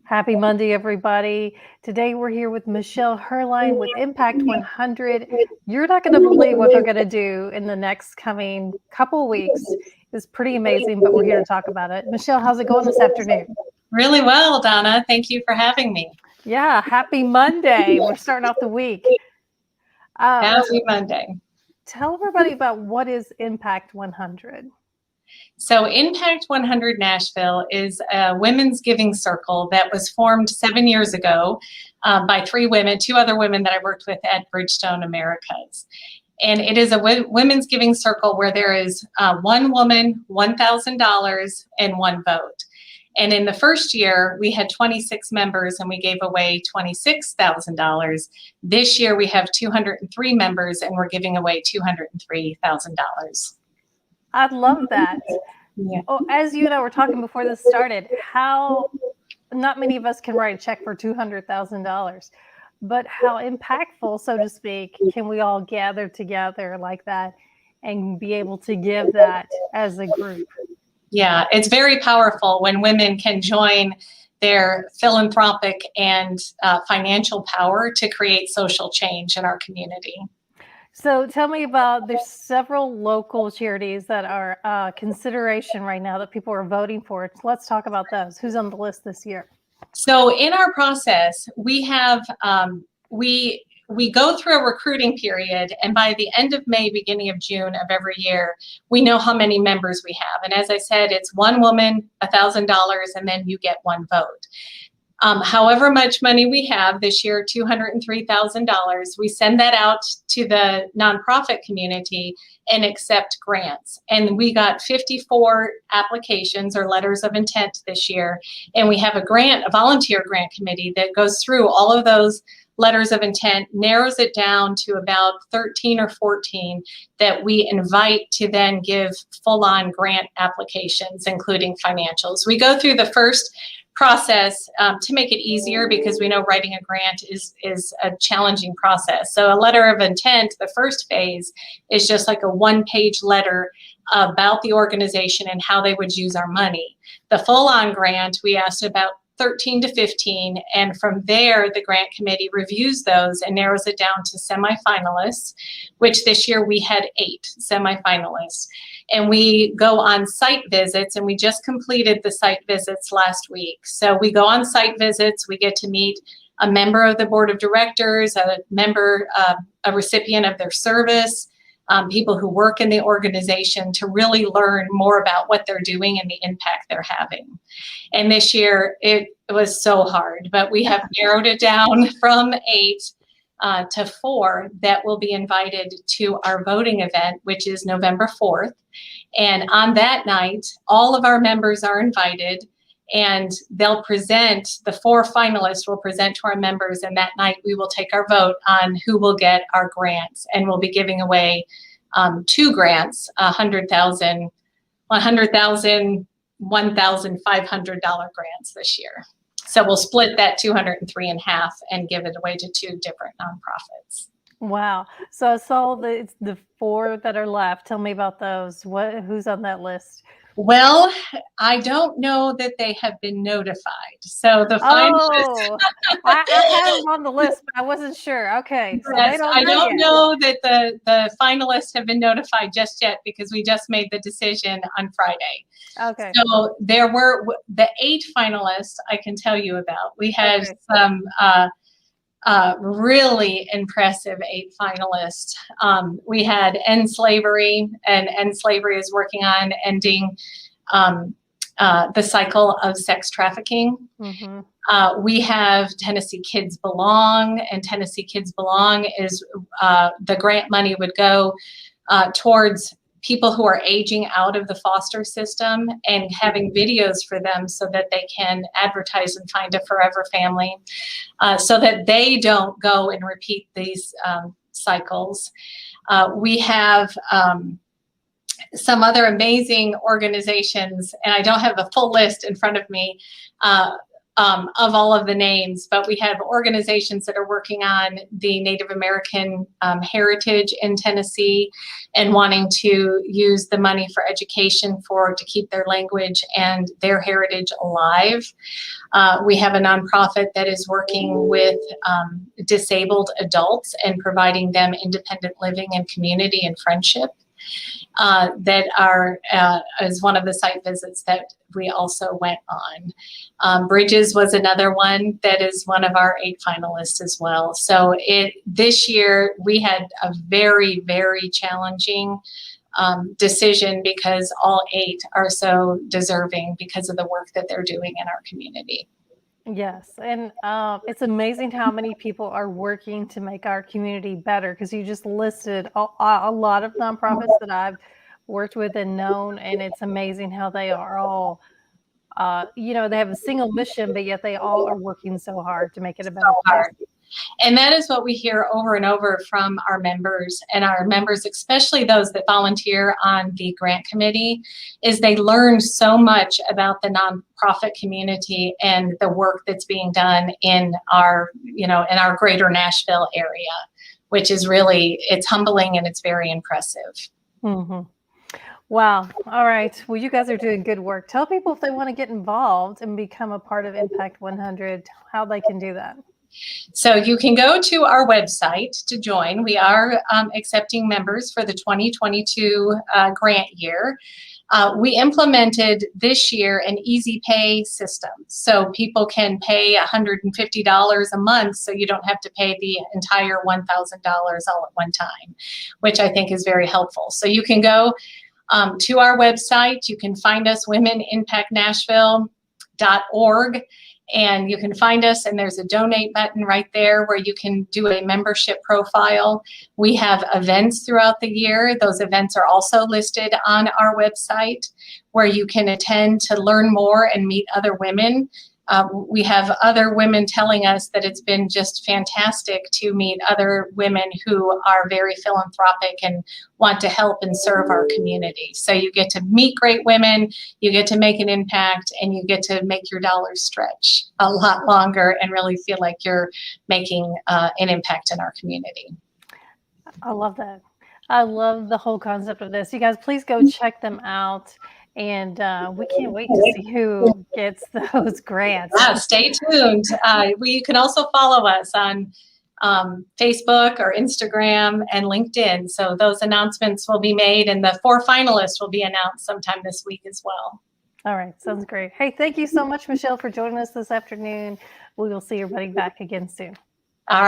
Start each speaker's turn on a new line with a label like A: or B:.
A: Happy Monday, everybody. Today we're here with Michele Herlein with Impact 100. You're not going to believe what they're going to do in the next coming couple of weeks. It's pretty amazing, but we're here to talk about it. Michele, how's it going this afternoon?
B: Really well, Donna. Thank you for having me.
A: Yeah, happy Monday. We're starting off the week.
B: Happy Monday.
A: Tell everybody about what is Impact 100.
B: So Impact 100 Nashville is a women's giving circle that was formed 7 years ago by 3 women, 2 other women that I worked with at Bridgestone Americas. And it is a women's giving circle where there is one woman, $1,000, and 1 vote. And in the first year, we had 26 members and we gave away $26,000. This year, we have 203 members and we're giving away $203,000.
A: I love that.
B: Yeah.
A: Oh, as you know, we're talking before this started, how not many of us can write a check for $200,000, but how impactful, so to speak, can we all gather together like that and be able to give that as a group?
B: Yeah, it's very powerful when women can join their philanthropic and financial power to create social change in our community.
A: So tell me about, there's several local charities that are consideration right now that people are voting for. Let's talk about those. Who's on the list this year?
B: So in our process, we have, we go through a recruiting period, and by the end of May, beginning of June of every year, we know how many members we have. And as I said, it's one woman, $1,000, and then you get 1 vote. However much money we have this year, $203,000, we send that out to the nonprofit community and accept grants. And we got 54 applications or letters of intent this year. And we have a volunteer grant committee that goes through all of those letters of intent, narrows it down to about 13 or 14 that we invite to then give full-on grant applications, including financials. We go through the first process to make it easier because we know writing a grant is a challenging process. So a letter of intent, the first phase, is just like a 1-page letter about the organization and how they would use our money. The full-on grant, we asked about 13 to 15, and from there, the grant committee reviews those and narrows it down to semifinalists, which this year we had 8 semifinalists. And we go on site visits, and we just completed the site visits last week. So we go on site visits, we get to meet a member of the board of directors, a recipient of their service, people who work in the organization, to really learn more about what they're doing and the impact they're having. And this year it was so hard, but we have narrowed it down from 8 to 4 that will be invited to our voting event, which is November 4th. And on that night, all of our members are invited, and they'll present, the 4 finalists will present to our members, and that night we will take our vote on who will get our grants. And we'll be giving away 2 grants, $100,000, $1,500 grants this year. So we'll split that 203 in half and give it away to 2 different nonprofits.
A: Wow. So I saw the 4 that are left. Tell me about those. Who's on that list?
B: Well, I don't know that they have been notified. So the finalists.
A: I had them on the list, but I wasn't sure. Okay. So
B: yes, I don't know that the finalists have been notified just yet because we just made the decision on Friday.
A: Okay.
B: So there were the 8 finalists I can tell you about. We had some really impressive 8 finalists. We had End Slavery, and End Slavery is working on ending the cycle of sex trafficking. Mm-hmm. We have Tennessee Kids Belong, and Tennessee Kids Belong is the grant money would go towards people who are aging out of the foster system and having videos for them so that they can advertise and find a forever family, so that they don't go and repeat these cycles. We have some other amazing organizations, and I don't have the full list in front of me, of all of the names, but we have organizations that are working on the Native American heritage in Tennessee and wanting to use the money for education to keep their language and their heritage alive. We have a nonprofit that is working with disabled adults and providing them independent living and community and friendship. That is one of the site visits that we also went on. Bridges was another one that is one of our 8 finalists as well. So this year we had a very, very challenging decision because all 8 are so deserving because of the work that they're doing in our community.
A: Yes, and it's amazing how many people are working to make our community better, because you just listed a lot of nonprofits that I've worked with and known, and it's amazing how they are all, they have a single mission, but yet they all are working so hard to make it a better place.
B: And that is what we hear over and over from our members, especially those that volunteer on the grant committee, is they learn so much about the nonprofit community and the work that's being done in our greater Nashville area, which is really, it's humbling and it's very impressive.
A: Mm-hmm. Wow. All right. Well, you guys are doing good work. Tell people if they want to get involved and become a part of Impact 100, how they can do that.
B: So you can go to our website to join. We are accepting members for the 2022 grant year. We implemented this year an easy pay system. So people can pay $150 a month, so you don't have to pay the entire $1,000 all at one time, which I think is very helpful. So you can go to our website. You can find us, womenimpactnashville.org. And you can find us, and there's a donate button right there where you can do a membership profile. We have events throughout the year. Those events are also listed on our website where you can attend to learn more and meet other women. We have other women telling us that it's been just fantastic to meet other women who are very philanthropic and want to help and serve our community. So you get to meet great women, you get to make an impact, and you get to make your dollars stretch a lot longer and really feel like you're making an impact in our community.
A: I love that. I love the whole concept of this. You guys, please go check them out. And we can't wait to see who gets those grants.
B: Yeah, stay tuned. You can also follow us on Facebook or Instagram and LinkedIn. So those announcements will be made, and the 4 finalists will be announced sometime this week as well.
A: All right. Sounds great. Hey, thank you so much, Michele, for joining us this afternoon. We will see everybody back again soon.